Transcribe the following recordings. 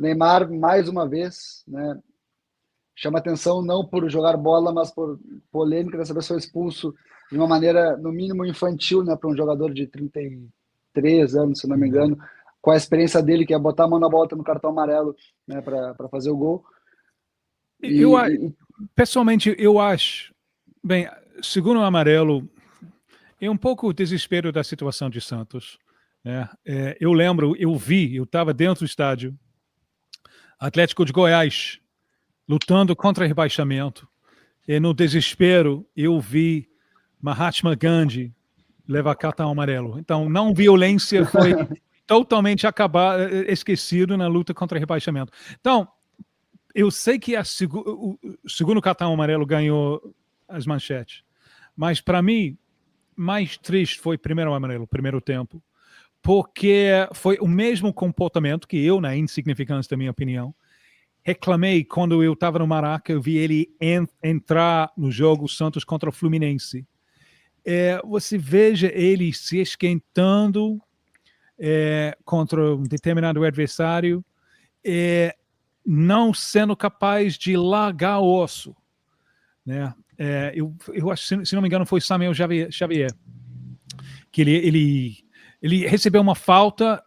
Neymar, mais uma vez, né, chama atenção não por jogar bola, mas por polêmica dessa pessoa expulso de uma maneira, no mínimo, infantil, né, para um jogador de 33 anos, se não me engano, com a experiência dele, que é botar a mão na bola no cartão amarelo, né, para fazer o gol. Eu, pessoalmente, eu acho, bem, segundo o amarelo, é um pouco o desespero da situação de Santos. Né? Eu lembro, eu estava dentro do estádio, Atlético de Goiás, lutando contra rebaixamento. E no desespero, eu vi Mahatma Gandhi levar cartão amarelo. Então, não violência foi totalmente esquecido na luta contra rebaixamento. Então, eu sei que o segundo cartão amarelo ganhou as manchetes, mas para mim, mais triste foi primeiro amarelo, primeiro tempo, porque foi o mesmo comportamento que eu, na insignificância da minha opinião, reclamei quando eu estava no Maraca, eu vi ele entrar no jogo Santos contra o Fluminense. Você veja ele se esquentando contra um determinado adversário, não sendo capaz de largar o osso. Né? Eu acho, se não me engano, foi Samuel Xavier, que ele recebeu uma falta,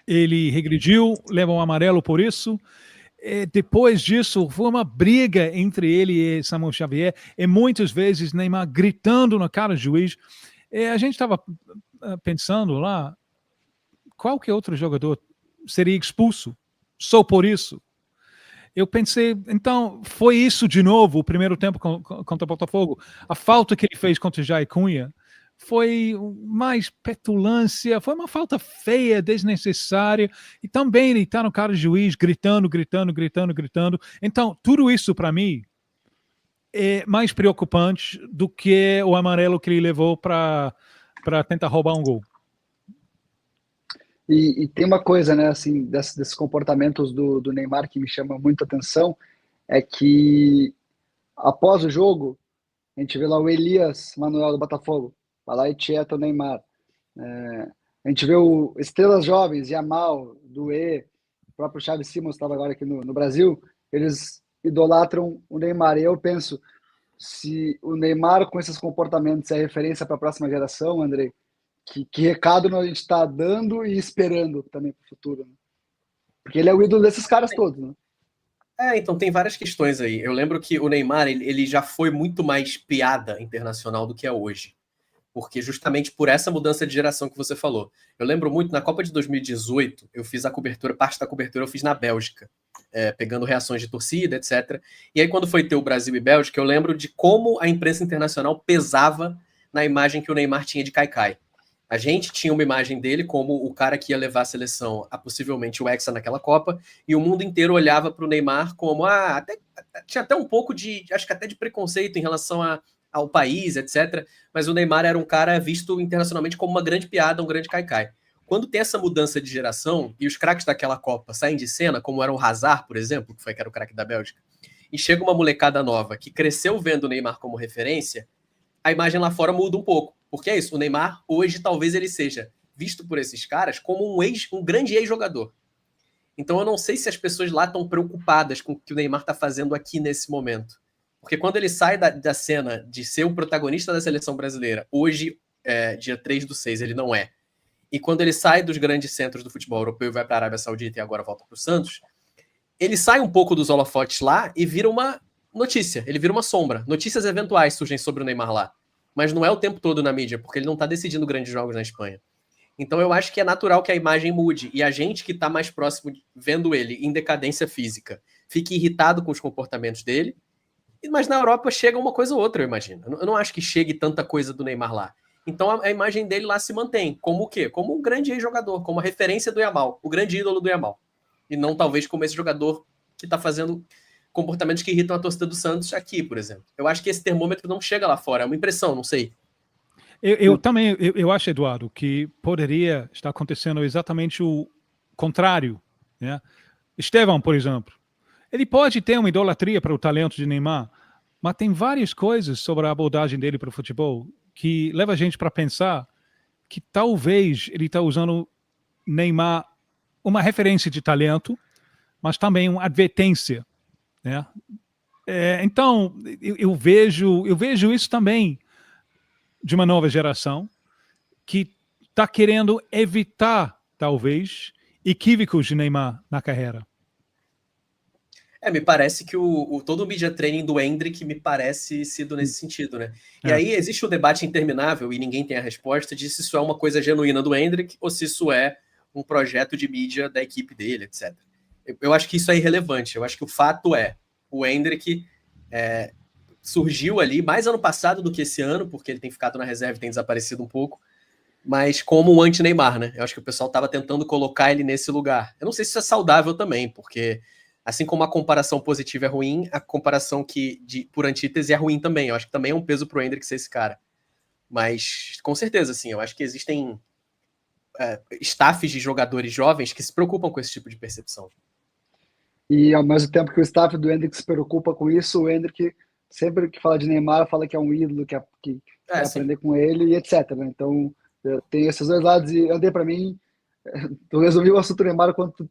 ele regrediu, leva um amarelo por isso. Depois disso, foi uma briga entre ele e Samuel Xavier, e muitas vezes Neymar gritando na cara do juiz. A gente estava pensando lá, qual que outro jogador seria expulso só por isso? Eu pensei, então, foi isso de novo, o primeiro tempo contra o Botafogo. A falta que ele fez contra o Jair Cunha foi mais petulância, foi uma falta feia, desnecessária, e também ele está no cara do juiz, gritando. Então, tudo isso, para mim, é mais preocupante do que o amarelo que ele levou para tentar roubar um gol. E tem uma coisa, né, assim, desses comportamentos do Neymar que me chama muito atenção, é que após o jogo, a gente vê lá o Elias Manuel do Botafogo, vai lá e tieta o Neymar. A gente vê o Estrelas Jovens, Yamal, Duê, o próprio Xavi Simons estava agora aqui no Brasil, eles idolatram o Neymar. E eu penso, se o Neymar com esses comportamentos é referência para a próxima geração, André, que recado a gente está dando e esperando também para o futuro, né? Porque ele é o ídolo desses caras todos, né? Então tem várias questões aí. Eu lembro que o Neymar, ele já foi muito mais piada internacional do que é hoje. Porque justamente por essa mudança de geração que você falou. Eu lembro muito, na Copa de 2018, eu fiz a cobertura, parte da cobertura eu fiz na Bélgica, pegando reações de torcida, etc. E aí quando foi ter o Brasil e Bélgica, eu lembro de como a imprensa internacional pesava na imagem que o Neymar tinha de Kaká. A gente tinha uma imagem dele como o cara que ia levar a seleção a possivelmente o Hexa naquela Copa, e o mundo inteiro olhava para o Neymar como tinha até um pouco de, acho que até de preconceito em relação ao país, etc. Mas o Neymar era um cara visto internacionalmente como uma grande piada, um grande caicai. Quando tem essa mudança de geração e os craques daquela Copa saem de cena, como era o Hazard, por exemplo, que era o craque da Bélgica, e chega uma molecada nova que cresceu vendo o Neymar como referência, a imagem lá fora muda um pouco. Porque é isso, o Neymar hoje talvez ele seja visto por esses caras como um grande ex-jogador. Então eu não sei se as pessoas lá estão preocupadas com o que o Neymar está fazendo aqui nesse momento. Porque quando ele sai da cena de ser o protagonista da seleção brasileira, hoje, dia 3/6, ele não é. E quando ele sai dos grandes centros do futebol europeu e vai para a Arábia Saudita e agora volta para o Santos, ele sai um pouco dos holofotes lá e vira uma notícia, ele vira uma sombra. Notícias eventuais surgem sobre o Neymar lá. Mas não é o tempo todo na mídia, porque ele não está decidindo grandes jogos na Espanha. Então eu acho que é natural que a imagem mude, e a gente que está mais próximo, vendo ele em decadência física, fique irritado com os comportamentos dele, mas na Europa chega uma coisa ou outra, eu imagino. Eu não acho que chegue tanta coisa do Neymar lá. Então a imagem dele lá se mantém, como o quê? Como um grande ex-jogador, como a referência do Yamal, o grande ídolo do Yamal. E não talvez como esse jogador que está fazendo comportamentos que irritam a torcida do Santos aqui, por exemplo. Eu acho que esse termômetro não chega lá fora, é uma impressão, não sei. Eu também acho, Eduardo, que poderia estar acontecendo exatamente o contrário. Né? Estevão, por exemplo, ele pode ter uma idolatria para o talento de Neymar, mas tem várias coisas sobre a abordagem dele para o futebol que leva a gente para pensar que talvez ele está usando Neymar uma referência de talento, mas também uma advertência, né? Então, eu vejo isso também de uma nova geração que está querendo evitar, talvez, equívocos de Neymar na carreira. Me parece que todo o media training do Endrick me parece sido nesse sentido, né? E aí existe um debate interminável e ninguém tem a resposta de se isso é uma coisa genuína do Endrick ou se isso é um projeto de mídia da equipe dele, etc. Eu acho que isso é irrelevante. Eu acho que o fato é, o Endrick surgiu ali mais ano passado do que esse ano, porque ele tem ficado na reserva e tem desaparecido um pouco, mas como um anti-Neymar, né? Eu acho que o pessoal estava tentando colocar ele nesse lugar. Eu não sei se isso é saudável também, porque assim como a comparação positiva é ruim, a comparação por antítese é ruim também. Eu acho que também é um peso pro Endrick ser esse cara. Mas, com certeza, assim, eu acho que existem staffs de jogadores jovens que se preocupam com esse tipo de percepção. E ao mesmo tempo que o staff do Endrick se preocupa com isso, o Endrick, sempre que fala de Neymar, fala que é um ídolo, que quer aprender com ele e etc. Então, tem esses dois lados. E, André, para mim, tu resumiu o assunto Neymar quando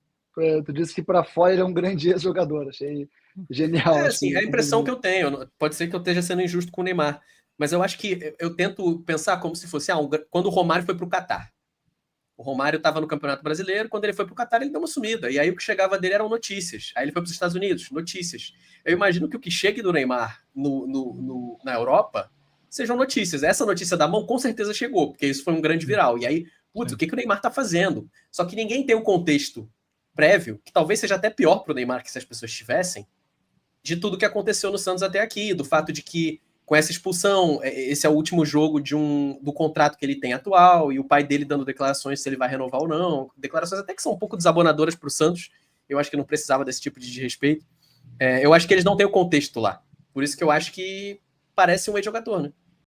tu disse que para fora ele é um grande ex-jogador. Achei genial. Assim, é a impressão que eu tenho. Pode ser que eu esteja sendo injusto com o Neymar, mas eu acho que eu tento pensar como se fosse quando o Romário foi para o Catar. O Romário estava no Campeonato Brasileiro, quando ele foi para o Catar, ele deu uma sumida. E aí o que chegava dele eram notícias. Aí ele foi para os Estados Unidos, notícias. Eu imagino que o que chegue do Neymar na Europa sejam notícias. Essa notícia da mão com certeza chegou, porque isso foi um grande viral. E aí, o que o Neymar está fazendo? Só que ninguém tem um contexto prévio, que talvez seja até pior para o Neymar que se as pessoas tivessem, de tudo que aconteceu no Santos até aqui, do fato de que com essa expulsão, esse é o último jogo do contrato que ele tem atual, e o pai dele dando declarações se ele vai renovar ou não, declarações até que são um pouco desabonadoras para o Santos, eu acho que não precisava desse tipo de desrespeito. Eu acho que eles não têm o contexto lá, por isso que eu acho que parece um ex-jogador, né?